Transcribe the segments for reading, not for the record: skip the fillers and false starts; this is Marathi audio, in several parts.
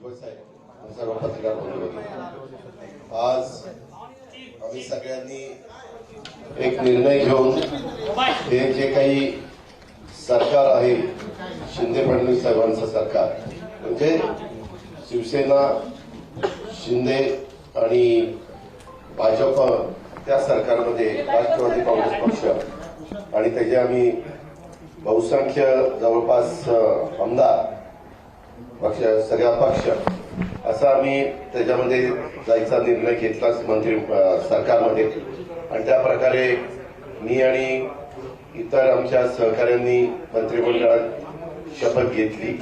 भुजबळ साहेब सर्व पत्रकार बंधू, आज आम्ही सगळ्यांनी एक निर्णय घेऊन हे जे काही सरकार आहे शिंदे फडणवीस साहेबांचं सरकार म्हणजे शिवसेना शिंदे आणि भाजप त्या सरकारमध्ये राष्ट्रवादी काँग्रेस पक्ष आणि त्याचे आम्ही बहुसंख्य जवळपास आमदार पक्ष सगळा पक्ष असा आम्ही त्याच्यामध्ये जायचा निर्णय घेतला मंत्री सरकारमध्ये आणि त्या प्रकारे मी आणि इतर आमच्या सहकाऱ्यांनी मंत्रिमंडळात शपथ घेतली।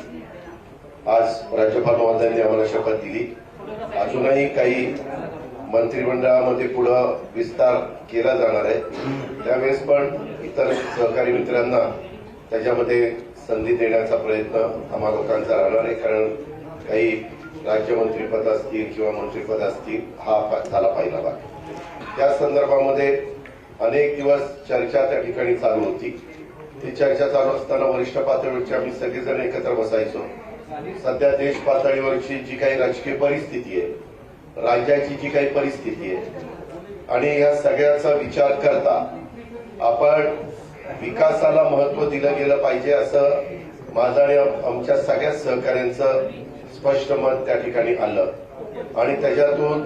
आज राज्यपाल महोदयांनी आम्हाला शपथ दिली। अजूनही काही मंत्रिमंडळामध्ये पुढे विस्तार केला जाणार आहे, त्यावेळेस पण इतर सहकारी मित्रांना त्याच्यामध्ये संधी देण्याचा प्रयत्न आम्हा लोकांचा राहणार आहे, कारण काही राज्यमंत्रीपद असतील किंवा मंत्रिपद असतील हा झाला पहिला भाग। त्या संदर्भामध्ये अनेक दिवस चर्चा त्या ठिकाणी चालू होती। ती चर्चा चालू असताना वरिष्ठ पातळीवरची आम्ही सगळेजण एकत्र बसायचो। सध्या देश पातळीवरची जी काही राजकीय परिस्थिती आहे, राज्याची जी काही परिस्थिती आहे आणि या सगळ्याचा विचार करता आपण विकासाला महत्व दिलं गेलं पाहिजे असं माझं आणि आमच्या सगळ्या सहकाऱ्यांचं स्पष्ट मत त्या ठिकाणी आलं आणि त्याच्यातून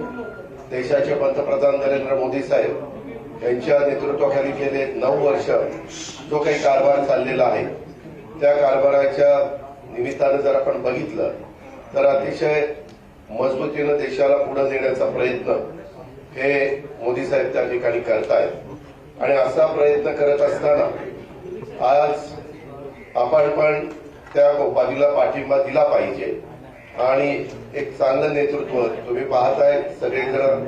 देशाचे पंतप्रधान नरेंद्र मोदी साहेब यांच्या नेतृत्वाखाली गेले 9 वर्ष जो काही कारभार चाललेला आहे त्या कारभाराच्या निमित्तानं जर आपण बघितलं तर अतिशय मजबूतीनं देशाला पुढे नेण्याचा प्रयत्न हे मोदी साहेब त्या ठिकाणी करतायत आणि असा प्रयत्न करत असताना आज आपण पण त्या बाजूला पाठिंबा दिला पाहिजे आणि एक चांगलं नेतृत्व तुम्ही पाहताय सगळेजण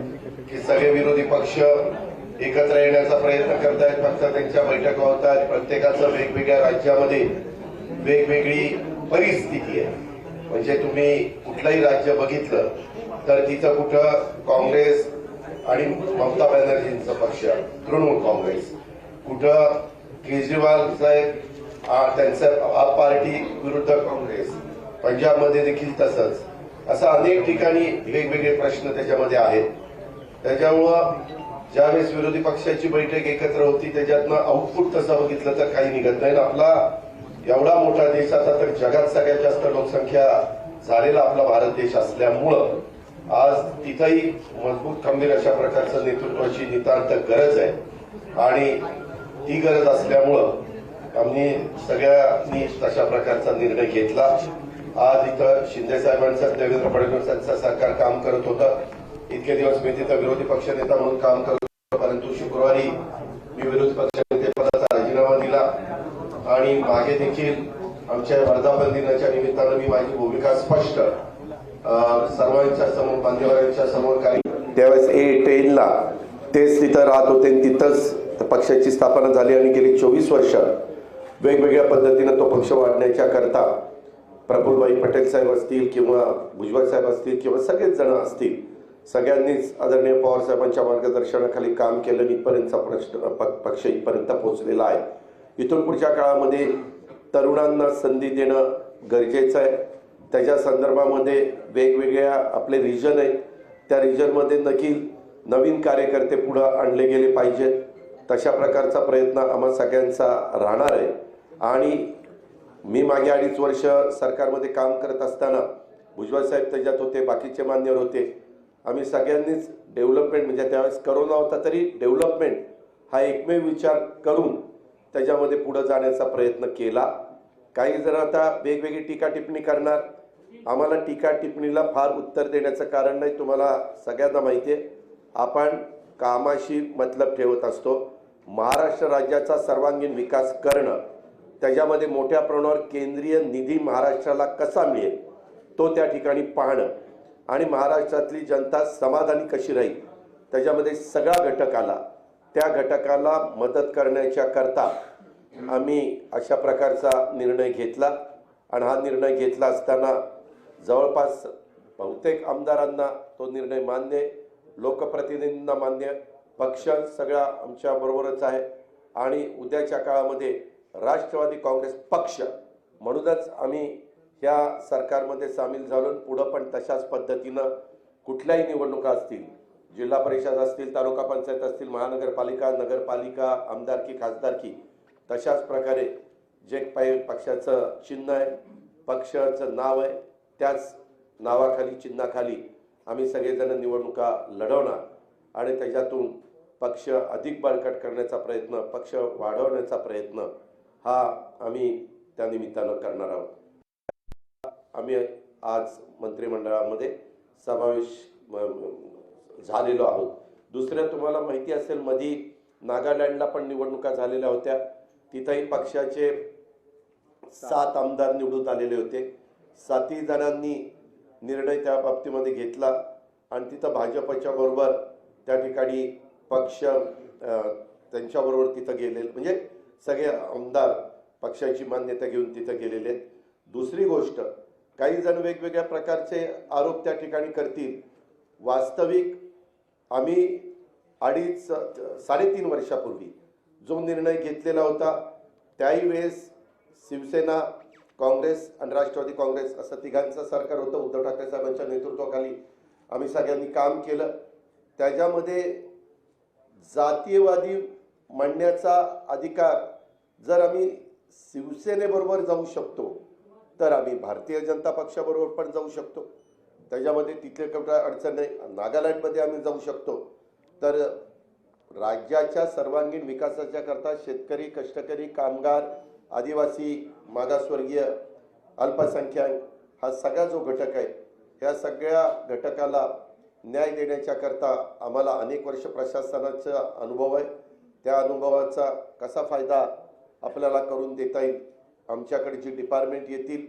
की सगळे विरोधी पक्ष एकत्र येण्याचा प्रयत्न करतायत, फक्त त्यांच्या बैठका होत आहेत। प्रत्येकाचं वेगवेगळ्या राज्यामध्ये वेगवेगळी परिस्थिती आहे, म्हणजे तुम्ही कुठलंही राज्य बघितलं तर तिथं कुठं काँग्रेस आणि ममता बॅनर्जींचा पक्ष तृणमूल काँग्रेस, कुठं केजरीवाल साहेब त्यांचं आप पार्टी विरुद्ध काँग्रेस, पंजाबमध्ये देखील तसंच, असं अनेक ठिकाणी वेगवेगळे प्रश्न त्याच्यामध्ये आहेत। त्याच्यामुळं ज्यावेळेस विरोधी पक्षाची बैठक एकत्र होती त्याच्यातनं आउटपुट तसं बघितलं तर काही निघत नाही। आपला एवढा मोठा देश आता तर जगात सगळ्यात जास्त लोकसंख्या झालेला आपला भारत देश असल्यामुळं आज तिथंही मजबूत खंबीर अशा प्रकारचं नेतृत्वाची नितांत गरज आहे आणि ती गरज असल्यामुळं आम्ही सगळ्यांनी तशा प्रकारचा निर्णय घेतला। आज इथं शिंदे साहेबांचं देवेंद्र फडणवीसांचं सरकार काम करत होतं, इतके दिवस मी तिथं विरोधी पक्षनेता म्हणून काम करत होतो, परंतु शुक्रवारी मी विरोधी पक्षनेते पदाचा राजीनामा दिला आणि मागे देखील आमच्या वर्धापन दिनाच्या निमित्तानं मी माझी भूमिका स्पष्ट सर्वांच्या समोर मान्यवरांच्या समोर काही त्यावेळेस ट्रेनला तेच तिथं राहत होते, तिथंच पक्षाची स्थापना झाली आणि गेली 24 वर्ष वेगवेगळ्या पद्धतीनं तो पक्ष वाढण्याच्या करता प्रफुल्लभाई पटेल साहेब असतील किंवा भुजबळ साहेब असतील किंवा सगळेच जण असतील, सगळ्यांनीच आदरणीय पवार साहेबांच्या मार्गदर्शनाखाली काम केलं। इथपर्यंतचा प्रश्न पक्ष इथपर्यंत पोहोचलेला आहे। इथून पुढच्या काळामध्ये तरुणांना संधी देणं गरजेचं आहे। त्याच्या संदर्भामध्ये वेगवेगळ्या आपले रिजन आहेत, त्या रिजनमध्ये नक्की नवीन कार्यकर्ते पुढे आणले गेले पाहिजेत, तशा प्रकारचा प्रयत्न आम्हा सगळ्यांचा राहणार आहे। आणि मी मागे 2.5 वर्ष सरकारमध्ये काम करत असताना भुजबळ साहेब त्याच्यात होते, बाकीचे मान्यवर होते, आम्ही सगळ्यांनीच डेव्हलपमेंट म्हणजे त्यावेळेस करोना होता तरी डेव्हलपमेंट हा एकमेव विचार करून त्याच्यामध्ये पुढे जाण्याचा प्रयत्न केला। काही जण आता वेगवेगळी टीका टिप्पणी करणार, आम्हाला टीका टिप्पणीला फार उत्तर देण्याचं कारण नाही। तुम्हाला सगळ्यांना माहिती आहे आपण कामाशी मतलब ठेवत असतो। महाराष्ट्र राज्याचा सर्वांगीण विकास करणं, त्याच्यामध्ये मोठ्या प्रमाणावर केंद्रीय निधी महाराष्ट्राला कसा मिळेल तो त्या ठिकाणी पाहणं आणि महाराष्ट्रातली जनता समाधानी कशी राहील त्याच्यामध्ये सगळा घटक आला, त्या घटकाला मदत करण्याच्या करता आम्ही अशा प्रकारचा निर्णय घेतला आणि हा निर्णय घेतला असताना जवळपास बहुतेक आमदारांना तो निर्णय मान्य आहे, लोकप्रतिनिधींना मान्य, पक्ष सगळा आमच्या बरोबरच आहे आणि उद्याच्या काळामध्ये राष्ट्रवादी काँग्रेस पक्ष म्हणूनच आम्ही ह्या सरकारमध्ये सामील झालो. पुढं पण तशाच पद्धतीनं कुठल्याही निवडणुका असतील, जिल्हा परिषद असतील, तालुका पंचायत असतील, महानगरपालिका, नगरपालिका, आमदारकी, खासदारकी, तशाच प्रकारे जे काही पक्षाचं चिन्ह आहे, पक्षाचं नाव आहे, त्याच नावाखाली, चिन्हाखाली आम्ही सगळेजण निवडणुका लढवणार आणि त्याच्यातून पक्ष अधिक बळकट करण्याचा प्रयत्न, पक्ष वाढवण्याचा प्रयत्न हा आम्ही त्या निमित्तानं करणार आहोत. आम्ही आज मंत्रिमंडळामध्ये समावेश झालेलो आहोत. दुसरं, तुम्हाला माहिती असेल, मधी नागालँडला पण निवडणुका झालेल्या होत्या. तिथंही पक्षाचे 7 आमदार निवडून आलेले होते. 7 जणांनी निर्णय त्या बाबतीमध्ये घेतला आणि तिथं भाजपच्या बरोबर त्या ठिकाणी पक्ष त्यांच्याबरोबर तिथं गेलेले, म्हणजे सगळे आमदार पक्षाची मान्यता घेऊन तिथं गेलेले आहेत. दुसरी गोष्ट, काही जण वेगवेगळ्या प्रकारचे आरोप त्या ठिकाणी करतील. वास्तविक आम्ही 3.5 वर्षापूर्वी जो निर्णय घेतलेला होता, त्याही वेळेस शिवसेना, काँग्रेस आणि राष्ट्रवादी काँग्रेस असं तिघांचं सरकार होतं. उद्धव ठाकरे साहेबांच्या नेतृत्वाखाली आम्ही सगळ्यांनी काम केलं. त्याच्यामध्ये जातीयवादी म्हणण्याचा अधिकार जर आम्ही शिवसेनेबरोबर जाऊ शकतो, तर आम्ही भारतीय जनता पक्षाबरोबर पण जाऊ शकतो. त्याच्यामध्ये तिथे काही अडचण नाही. नागालँडमध्ये आम्ही जाऊ शकतो. तर राज्याच्या सर्वांगीण विकासाच्या करता शेतकरी, कष्टकरी, कामगार, आदिवासी, मागासवर्गीय, अल्पसंख्याक हा सगळा जो घटक आहे, ह्या सगळ्या घटकाला न्याय देण्याच्या करता आम्हाला अनेक वर्ष प्रशासनाचा अनुभव आहे. त्या अनुभवाचा कसा फायदा आपल्याला करून देता येईल, आमच्याकडे जी डिपार्टमेंट येतील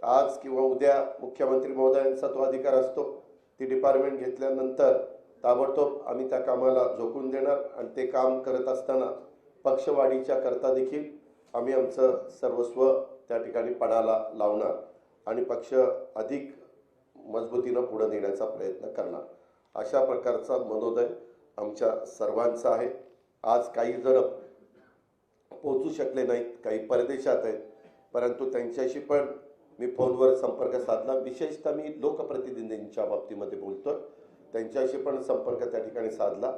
आज किंवा उद्या, मुख्यमंत्री महोदयांचा तो अधिकार असतो. ती डिपार्टमेंट घेतल्यानंतर ताबडतोब आम्ही त्या कामाला झोकून देणार आणि ते काम करत असताना पक्षवाढीच्या करता देखील आम्ही आमचं सर्वस्व त्या ठिकाणी पणाला लावणार आणि पक्ष अधिक मजबूतीनं पुढे नेण्याचा प्रयत्न करणार. अशा प्रकारचा मनोदय आमच्या सर्वांचा आहे. आज काही जण पोहोचू शकले नाहीत, काही परदेशात आहेत, परंतु त्यांच्याशी पण मी फोनवर संपर्क साधला. विशेषतः मी लोकप्रतिनिधींच्या बाबतीमध्ये बोलतोय, त्यांच्याशी पण संपर्क त्या ठिकाणी साधला.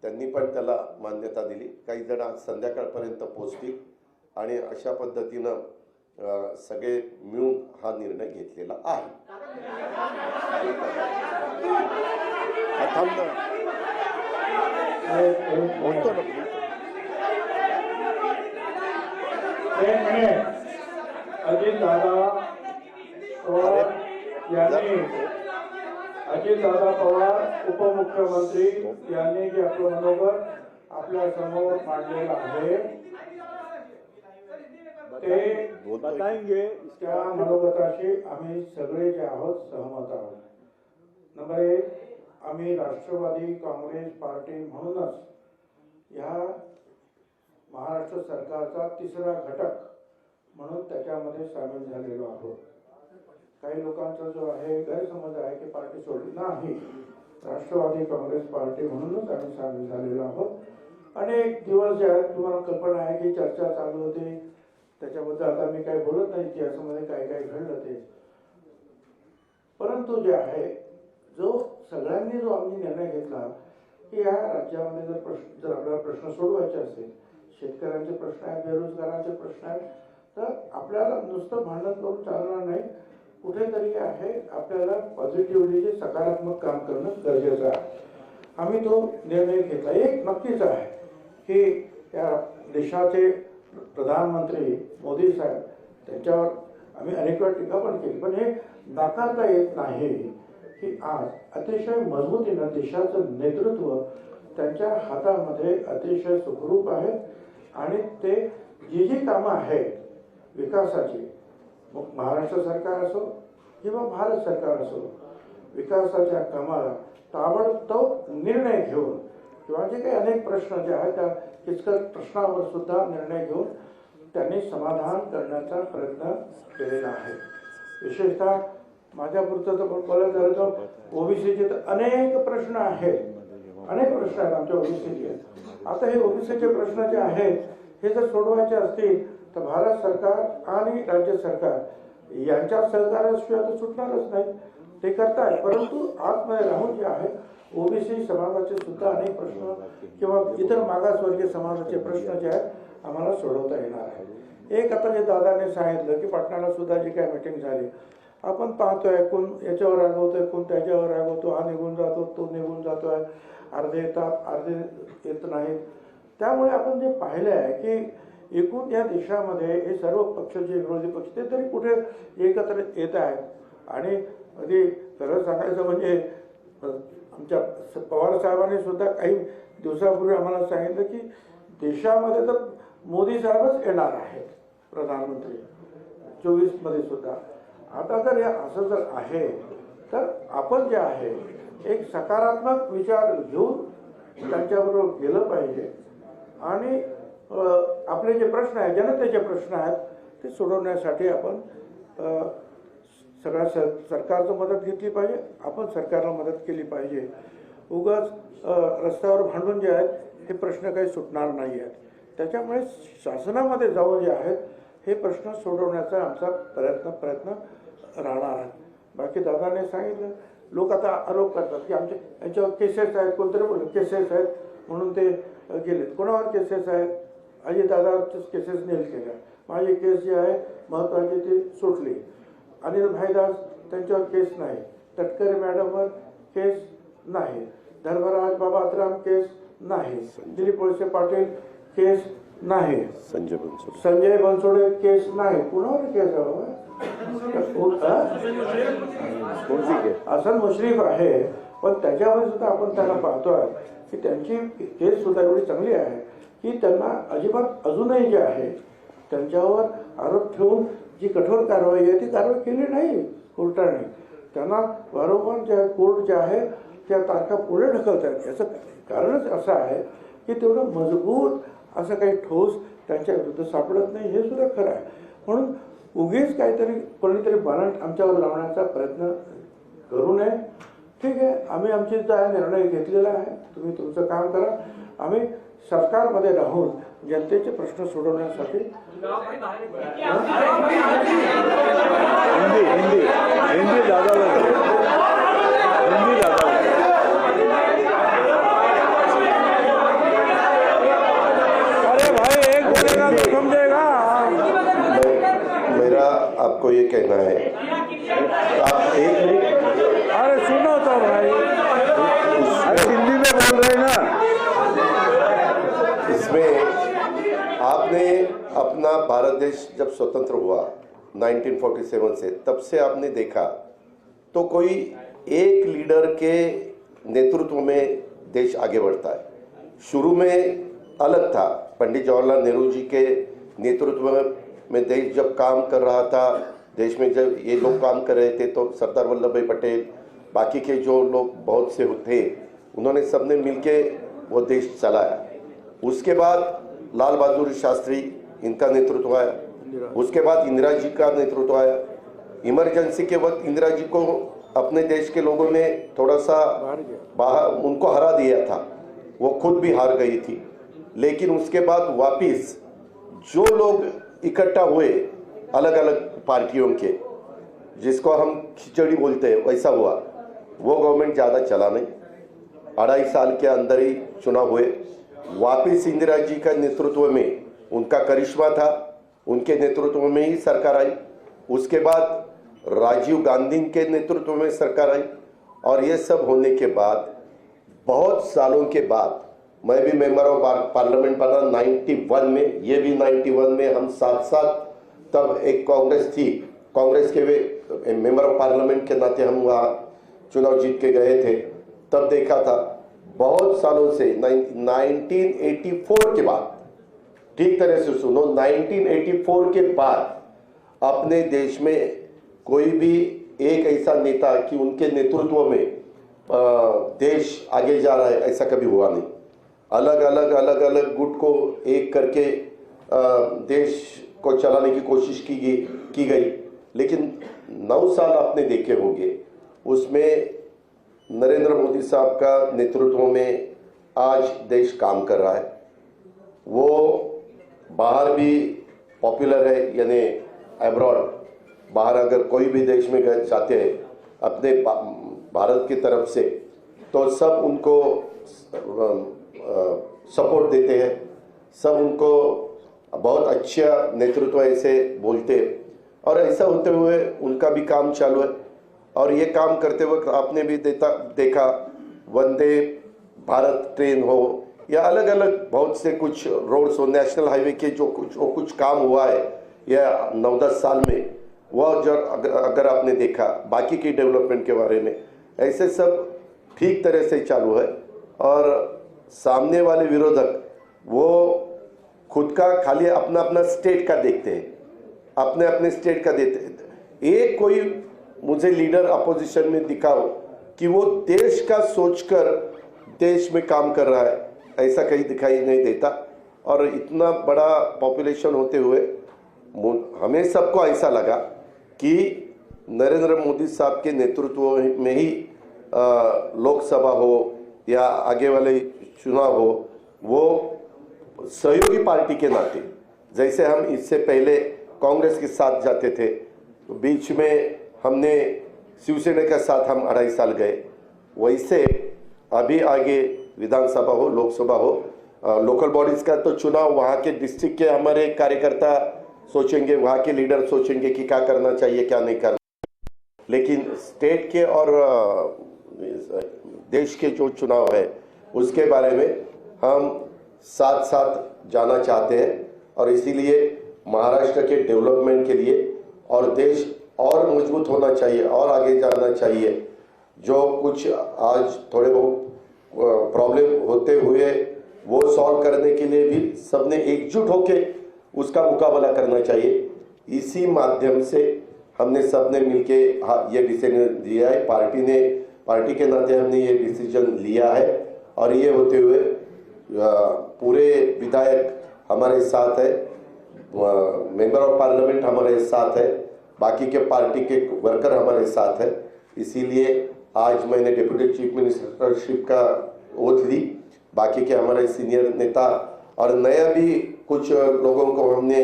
त्यांनी पण त्याला मान्यता दिली. काही जण आज संध्याकाळपर्यंत पोहोचतील आणि अशा पद्धतीनं सगळे मिळून हा निर्णय घेतलेला आहे. अजितदादा पवार उपमुख्यमंत्री यांनी जे आपलं मनोगत आपल्या समोर मांडलेलं आहे ते बताएंगे. त्या मनोगताशी आम्ही सगळे जे आहोत सहमत आहोत. नंबर 1, आम्ही राष्ट्रवादी काँग्रेस पार्टी म्हणूनच ह्या महाराष्ट्र सरकारचा तिसरा घटक म्हणून त्याच्यामध्ये सामील झालेलो आहोत. काही लोकांचा जो आहे गैरसमज आहे की पार्टी सोडली नाही. राष्ट्रवादी काँग्रेस पार्टी म्हणूनच आम्ही सामील झालेलो आहोत. अनेक दिवस जे आहेत, तुम्हाला कल्पना आहे की चर्चा चालू होती, त्याच्याबद्दल आता मी काही बोलत नाही की याच्यामध्ये काय काय घडलं ते. परंतु जे आहे, जो सगळ्यांनी जो आम्ही निर्णय घेतला की या राज्यामध्ये जर आपल्याला प्रश्न सोडवायचे असेल, शेतकऱ्यांचे प्रश्न आहेत, बेरोजगारांचे प्रश्न आहेत, तर आपल्याला नुसतं भांडण करून चालणार नाही. कुठेतरी आहे आपल्याला पॉझिटिव्हली जे सकारात्मक काम करणं गरजेचं आहे. आम्ही तो निर्णय घेतला. एक नक्कीच आहे की या देशाचे प्रधानमंत्री मोदी साहेब, त्यांच्यावर आम्ही अनेक वेळा टीका पण केली, पण हे नाकारता येत नाही की आज अतिशय मजबूतीनं देशाचं नेतृत्व त्यांच्या हातामध्ये अतिशय सुखरूप आहे आणि ते जी कामं आहेत विकासाची, मग महाराष्ट्र सरकार असो किंवा भारत सरकार असो, विकासाच्या कामाला ताबडतोब निर्णय घेऊन किंवा जे काही अनेक प्रश्न जे आहेत त्या किचकट प्रश्नावर सुद्धा निर्णय घेऊन त्यांनी समाधान करण्याचा प्रयत्न केलेला आहे. विशेषतः माझ्यापुरतं तर बोलायचं झालं तर ओबीसीचे तर अनेक प्रश्न आहेत, अनेक प्रश्न आहेत आमच्या ओबीसीचे. आता हे ओबीसीचे प्रश्न जे आहेत हे जर सोडवायचे असतील तर भारत सरकार आणि राज्य सरकार यांच्या सहकार्याशिवाय तर सुटणारच नाही. ते करताय, परंतु आतमध्ये राहून जे आहे ओबीसी समाजाचे सुद्धा अनेक प्रश्न किंवा इतर मागासवर्गीय समाजाचे प्रश्न जे आहेत आम्हाला सोडवता येणार आहे. एक आता जे दादाने सांगितलं की पाटणाला सुद्धा जी काय मीटिंग झाली, आपण पाहतोय कोण याच्यावर रागवतोय, कोण त्याच्यावर रागवतो, हा निघून जातो, तो निघून जातोय, अर्धे येतात अर्धे येत नाहीत. त्यामुळे आपण जे पाहिलं आहे की एकूण या देशामध्ये हे सर्व पक्ष जे विरोधी पक्ष ते तरी कुठे एकत्र येत आहेत. आणि अगदी खरं सांगायचं म्हणजे आमच्या पवार साहेबांनी सुद्धा काही दिवसापूर्वी आम्हाला सांगितलं की देशामध्ये तर मोदी साहेबच येणार आहेत प्रधानमंत्री 24मध्ये सुद्धा. आता जर हे असं जर आहे तर आपण जे आहे एक सकारात्मक विचार घेऊन त्यांच्याबरोबर गेलं पाहिजे आणि आपले जे प्रश्न आहेत, जनतेचे प्रश्न आहेत ते सोडवण्यासाठी आपण सगळ्या सरकारचं मदत घेतली पाहिजे, आपण सरकारला मदत केली पाहिजे. उगाच रस्त्यावर भांडून जे आहेत हे प्रश्न काही सुटणार नाही आहेत. त्याच्यामुळे शासनामध्ये जाऊन जे आहेत हे प्रश्न सोडवण्याचा आमचा प्रयत्न राहणार आहे. बाकी दादाने सांगितलं, लोक आता आरोप करतात की आमच्या यांच्यावर केसेस आहेत, कोणतरी बोललं केसेस आहेत म्हणून ते गेलेत. कोणावर केसेस आहेत? अजितदादावरच केसेस नील केल्या. माझी केस जी आहे महत्त्वाची ती सुटली. अनिल भाईदास त्यांच्यावर केस नाही. तटकरे मॅडमवर केस नाही. धर्मराज बाबात्राम केस नाही. दिलीप वळसे पाटील केस नाही. संजय बनसोडे केस नाही. कुणावर केस आहे? हसन मुश्रीफ आहे, पण त्याच्यामध्ये सुद्धा आपण त्यांना पाहतोय की त्यांची केस सुद्धा एवढी चांगली आहे की त्यांना अजिबात अजूनही जे आहे त्यांच्यावर आरोप ठेवून जी कठोर कारवाई आहे ती कारवाई केली नाही कोर्टाने. त्यांना वारंवार जे कोर्ट जे आहे त्या तारखा पुढे ढकलत आहेत. याचं कारणच असं आहे की तेवढं मजबूत असं काही ठोस त्यांच्या विरुद्ध सापडत नाही, हे सुद्धा खरं आहे. म्हणून उगीच काहीतरी कोणीतरी बाणट आमच्यावर लावण्याचा प्रयत्न करू नये. ठीक आहे, आम्ही आमची निर्णय घेतलेला आहे, तुम्ही तुमचं काम करा. आम्ही सरकारमध्ये राहून जनतेचे प्रश्न सोडवण्यासाठी अरे भाई एक बोलेगा तो समझेगा. मेरा आपको ये कहना है, आप एक मिनट, अरे सुनो तो भाई, अरे हिंदी में बोल रहे हैं ना. इसमें आपने अपना भारत देश जब स्वतंत्र हुआ 1947 से, तब से आपने देखा तो कोई एक लीडर के नेतृत्व में देश आगे बढ़ता है. शुरू में अलग था, पंडित जवाहरलाल नेहरू जी के नेतृत्व में देश जब काम कर रहा था, देश में जब ये लोग काम कर रहे थे तो सरदार वल्लभ भाई पटेल, बाकी के जो लोग बहुत से थे, उन्होंने सबने मिलके वो देश चलाया. उसके बाद लाल बहादुर शास्त्री, इनका नेतृत्व आया. उसके बाद इंदिरा जी का नेतृत्व आया. इमरजेंसी के वक्त इंदिरा जी को अपने देश के लोगों ने थोड़ा सा बाहर उनको हरा दिया था, वो खुद भी हार गई थी. लेकिन उसके बाद वापिस जो लोग इकट्ठा हुए अलग अलग पार्टियों के, जिसको हम खिचड़ी बोलते हैं, वैसा हुआ. वो गवर्नमेंट ज़्यादा चला नहीं, 2.5 साल के अंदर ही चुनाव हुए. वापिस इंदिरा जी का नेतृत्व में उनका करिश्मा था, उनके नेतृत्व में ही सरकार आई. उसके बाद राजीव गांधी के नेतृत्व में सरकार आई. और ये सब होने के बाद बहुत सालों के बाद मैं भी मेंबर ऑफ पार्लियामेंट बना 91 में, ये भी 91 में, हम साथ साथ, तब एक कांग्रेस थी, कांग्रेस के मेंबर ऑफ पार्लियामेंट के नाते हम वहाँ चुनाव जीत के गए थे. तब देखा था बहुत सालों से 1984 के बाद, ठीक तरह से सुनो, 1984 के बाद अपने देश में कोई भी एक ऐसा नेता कि उनके नेतृत्व में देश आगे जा रहा है, ऐसा कभी हुआ नहीं. अलग अलग गुट को एक करके देश को चलाने की कोशिश की गई. लेकिन 9 साल आपने देखे होंगे, उसमें नरेंद्र मोदी साहब का नेतृत्व में आज देश काम कर रहा है. वो बाहर भी पॉपुलर है, यानी अब्रॉड, बाहर अगर कोई भी देश में गए जाते हैं अपने भारत की तरफ से, तो सब उनको सपोर्ट देते हैं, सब उनको बहुत अच्छा नेतृत्व ऐसे बोलते हैं। और ऐसा होते हुए उनका भी काम चालू है। और ये काम करते वक्त आपने भी देखा वंदे भारत ट्रेन हो या अलग अलग बहुत से कुछ रोड्स हो, नेशनल हाईवे के जो कुछ काम हुआ है या 9-10 साल में, वह जो अगर आपने देखा बाकी की डेवलपमेंट के बारे में, ऐसे सब ठीक तरह से चालू है। और सामने वाले विरोधक वो खुद का खाली अपना अपना स्टेट का देखते हैं, अपने अपने स्टेट का देते हैं। एक कोई मुझे लीडर अपोजिशन में दिखाओ कि वो देश का सोचकर देश में काम कर रहा है, ऐसा कहीं दिखाई नहीं देता। और इतना बड़ा पॉपुलेशन होते हुए हमें सबको ऐसा लगा कि नरेंद्र मोदी साहब के नेतृत्व में ही लोकसभा हो या आगे वाले चुनाव हो, वो सहयोगी पार्टी के नाते, जैसे हम इससे पहले कांग्रेस के साथ जाते थे, तो बीच में हमने शिवसेना के साथ हम 2.5 साल गए, वैसे अभी आगे विधानसभा हो, लोकसभा हो, लोकल बॉडीज का तो चुनाव वहाँ के डिस्ट्रिक्ट के हमारे कार्यकर्ता सोचेंगे, वहाँ के लीडर सोचेंगे कि क्या करना चाहिए क्या नहीं करना। लेकिन स्टेट के और देश के जो चुनाव है उसके बारे में हम साथ साथ जाना चाहते हैं। और इसीलिए महाराष्ट्र के डेवलपमेंट के लिए और देश और मजबूत होना चाहिए और आगे जाना चाहिए। जो कुछ आज थोड़े बहुत प्रॉब्लम होते हुए वो सॉल्व करने के लिए भी सबने एकजुट होके उसका मुकाबला करना चाहिए। इसी माध्यम से हमने सबने मिलके ये डिसीजन लिया है, पार्टी के नाते हमने ये डिसीजन लिया है। और ये होते हुए पूरे विधायक हमारे साथ है, मेंबर ऑफ पार्लियामेंट हमारे साथ है, बाकी के पार्टी के वर्कर हमारे साथ है। इसीलिए आज मैंने डिप्यूटी चीफ मिनिस्टरशिप का ओथ ली। बाकी के हमारे सीनियर नेता और नया भी कुछ लोगों को हमने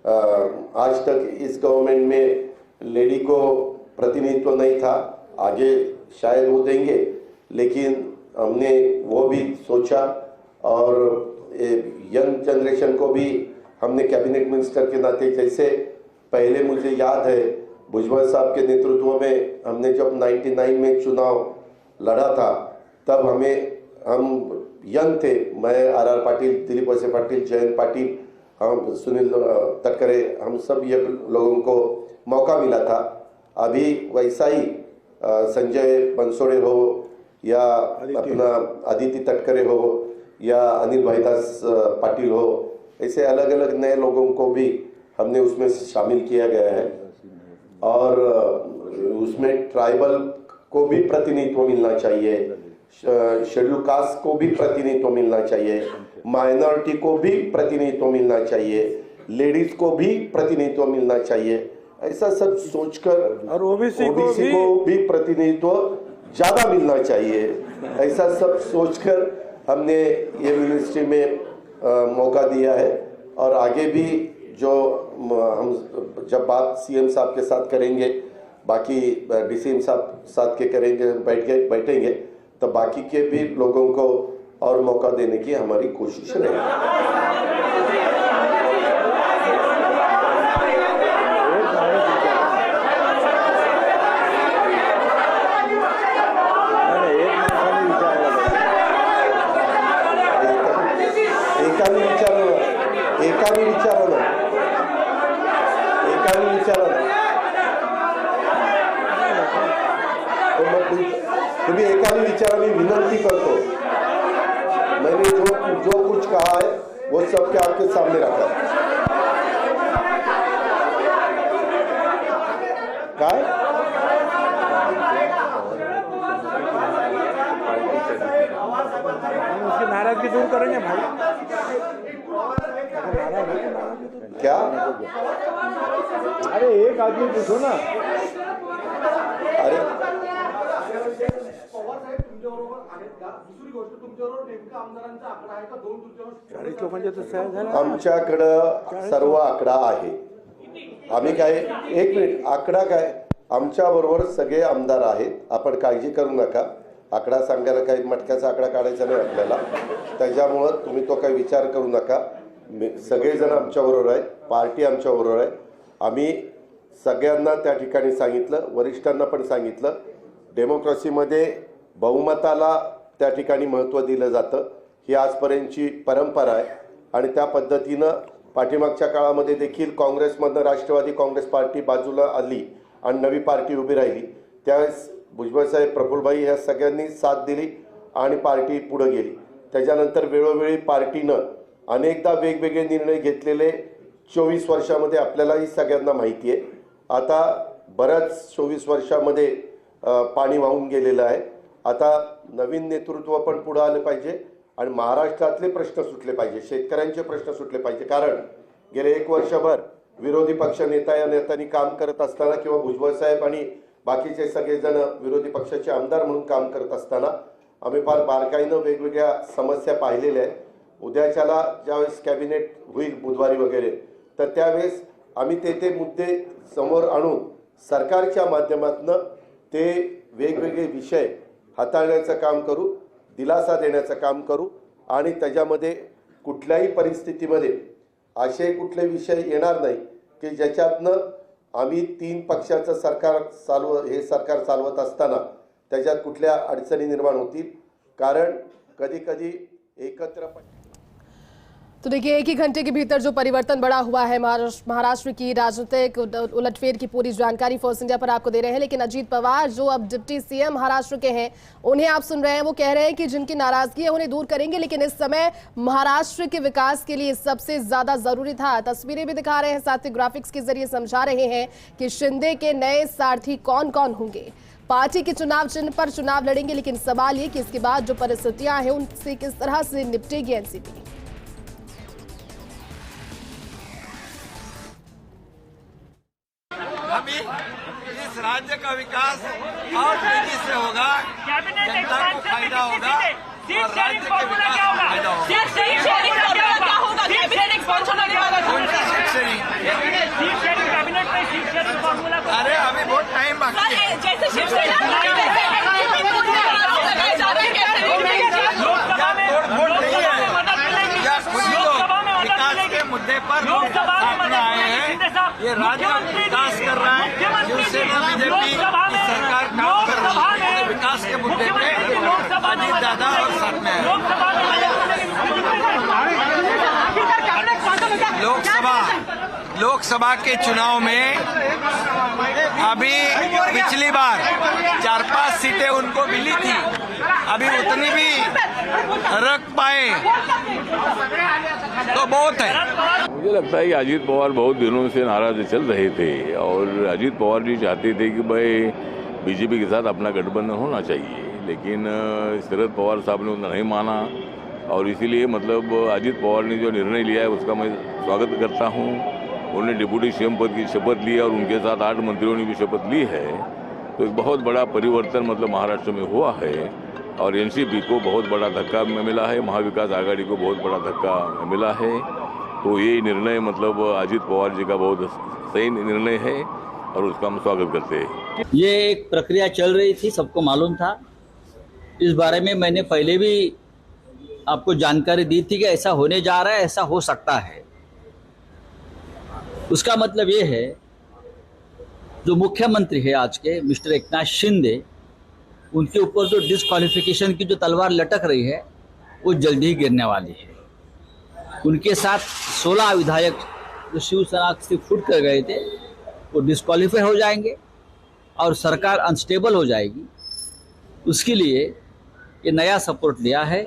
आज तक इस गवर्नमेंट में लेडी को प्रतिनिधित्व नहीं था, आगे शायद वो देंगे, लेकिन हमने वो भी सोचा। और यंग जनरेशन को भी हमने कैबिनेट मिनिस्टर के नाते, जैसे पहले मुझे याद है भुजबल साहब के नेतृत्व में हमने जब 99 में चुनाव लड़ा था, तब हम यंग थे, मैं आर पाटिल, दिलीप वळसे पाटिल, जयंत पाटिल, हम सुनील तटकरे, हम सब ये लोगों को मौका मिला था। अभी वैसा ही संजय बनसोड़े हो या अपना आदित्य तटकरे हो या अनिल भाईदास पाटिल हो, ऐसे अलग अलग नए लोगों को भी हमने उसमें शामिल किया गया है। और उसमें ट्राइबल को भी प्रतिनिधित्व मिलना चाहिए, शेड्यूल कास्ट को भी प्रतिनिधित्व मिलना चाहिए, माइनॉरिटी को भी प्रतिनिधित्व मिलना चाहिए, लेडीज को भी प्रतिनिधित्व मिलना चाहिए। ऐसा सब सोचकर और ओबीसी को भी प्रतिनिधित्व ज्यादा मिलना चाहिए, ऐसा सब सोचकर हमने ये मिनिस्ट्री में मौका दिया है। और आगे भी जो हम जब बात सीएम साहब के साथ करेंगे, बाकी डीसीएम साहब साथ के करेंगे, बैठेंगे, तो बाकी के भी लोगों को और मौका देने की हमारी कोशिश रहेगी। एकाने विचारा ना तुम्ही एकाने विचारा, मी विनंती करतो, मैंने जो कुछ कहा है वो सबके आपके सामने रखा है। काय उसकी नाराजगी दूर करेंगे भाई। क्या? अरे एक आदमी पूछो ना। अरे लोकांच्या तर सह्या झाल्या. आमच्याकडं सर्व आकडा आहे, आम्ही काय, एक मिनिट, आकडा काय, आमच्या बरोबर सगळे आमदार आहेत, आपण काळजी करू नका. आकडा सांगायला काही मटक्याचा आकडा काढायचा नाही आपल्याला, त्याच्यामुळं तुम्ही तो काही विचार करू नका. सगळेजण आमच्याबरोबर आहे, पार्टी आमच्याबरोबर आहे. आम्ही सगळ्यांना त्या ठिकाणी सांगितलं, वरिष्ठांना पण सांगितलं, डेमोक्रेसीमध्ये बहुमताला त्या ठिकाणी महत्त्व दिलं जातं. ही आजपर्यंतची परंपरा आहे आणि त्या पद्धतीनं पाठीमागच्या काळामध्ये देखील काँग्रेसमधनं राष्ट्रवादी काँग्रेस पार्टी बाजूला आली आणि नवी पार्टी उभी राहिली. त्यावेळेस भुजबळसाहेब, प्रफुल्लभाई ह्या सगळ्यांनी साथ दिली आणि पार्टी पुढे गेली. त्याच्यानंतर वेळोवेळी पार्टीनं अनेकदा वेगवेगळे निर्णय घेतलेले 24 वर्षामध्ये आपल्यालाही सगळ्यांना माहिती आहे. आता बऱ्याच 24 वर्षामध्ये पाणी वाहून गेलेलं आहे. आता नवीन नेतृत्व पण पुढे आलं पाहिजे आणि महाराष्ट्रातले प्रश्न सुटले पाहिजे, शेतकऱ्यांचे प्रश्न सुटले पाहिजे. कारण गेले 1 वर्षभर विरोधी पक्ष नेता या नेत्यांनी काम करत असताना किंवा भुजबळ साहेब आणि बाकीचे सगळेजण विरोधी पक्षाचे आमदार म्हणून काम करत असताना आम्ही फार बारकाईनं वेगवेगळ्या समस्या पाहिलेल्या आहेत. उद्याच्याला ज्यावेळेस कॅबिनेट होईल बुधवारी वगैरे, तर त्यावेळेस आम्ही ते मुद्दे समोर आणून सरकारच्या माध्यमातून ते वेगवेगळे विषय हाताळण्याचं काम करू, दिलासा देण्याचं काम करू आणि त्याच्यामध्ये कुठल्याही परिस्थितीमध्ये असे कुठले विषय येणार नाही की ज्याच्यातनं आम्ही 3 पक्षाचं सरकार सरकार चालवत असताना त्याच्यात कुठल्या अडचणी निर्माण होतील. कारण कधी कधी एकत्र. तो देखिए, 1 ही घंटे के भीतर जो परिवर्तन बड़ा हुआ है महाराष्ट्र की राजनीतिक उलटफेर की पूरी जानकारी फर्स्ट इंडिया पर आपको दे रहे हैं. लेकिन अजीत पवार जो अब डिप्टी सीएम महाराष्ट्र के हैं, उन्हें आप सुन रहे हैं, वो कह रहे हैं कि जिनकी नाराजगी है उन्हें दूर करेंगे, लेकिन इस समय महाराष्ट्र के विकास के लिए सबसे ज्यादा जरूरी था. तस्वीरें भी दिखा रहे हैं, साथ ही ग्राफिक्स के जरिए समझा रहे हैं कि शिंदे के नए सारथी कौन कौन होंगे. पार्टी के चुनाव चिन्ह पर चुनाव लड़ेंगे, लेकिन सवाल ये कि इसके बाद जो परिस्थितियां हैं उनसे किस तरह से निपटेगी एनसीपी. इस राज्य का विकास और तेजी से होगा, जनता को फायदा होगा और राज्य के विकास को फायदा होगा. अरे अभी बहुत टाइम बाकी है. विकास के मुद्दे पर सामने आए हैं. ये राज्य विकास कर रहा है, शिवसेना बीजेपी सरकार काम कर रही है. विकास के मुद्दे पे अजीत दादा और साथ में लोकसभा के चुनाव में अभी पिछली बार 4-5 सीटें उनको मिली थी, अभी उतनी भी रख पाए तो बहुत है. मुझे लगता है कि अजीत पवार बहुत दिनों से नाराज चल रहे थे और अजीत पवार जी चाहते थे कि भाई बीजेपी के साथ अपना गठबंधन होना चाहिए, लेकिन शरद पवार साहब ने उन्हें नहीं माना और इसीलिए मतलब अजीत पवार ने जो निर्णय लिया है उसका मैं स्वागत करता हूँ. उन्होंने डिप्टी सीएम पद की शपथ ली और उनके साथ 8 मंत्रियों ने भी शपथ ली है. तो एक बहुत बड़ा परिवर्तन मतलब महाराष्ट्र में हुआ है और एनसीपी को बहुत बड़ा धक्का मिला है, महाविकास आघाड़ी को बहुत बड़ा धक्का मिला है. तो ये निर्णय मतलब अजीत पवार जी का बहुत सही निर्णय है और उसका हम स्वागत करते हैं. ये एक प्रक्रिया चल रही थी, सबको मालूम था. इस बारे में मैंने पहले भी आपको जानकारी दी थी कि ऐसा होने जा रहा है, ऐसा हो सकता है. उसका मतलब ये है जो मुख्यमंत्री है आज के मिस्टर एकनाथ शिंदे, उनके ऊपर जो डिस्क्वालिफिकेशन की जो तलवार लटक रही है वो जल्दी ही गिरने वाली है. उनके साथ 16 विधायक जो शिवसेना से फुट कर गए थे वो डिस्क्वालीफाई हो जाएंगे और सरकार अनस्टेबल हो जाएगी. उसके लिए ये नया सपोर्ट लिया है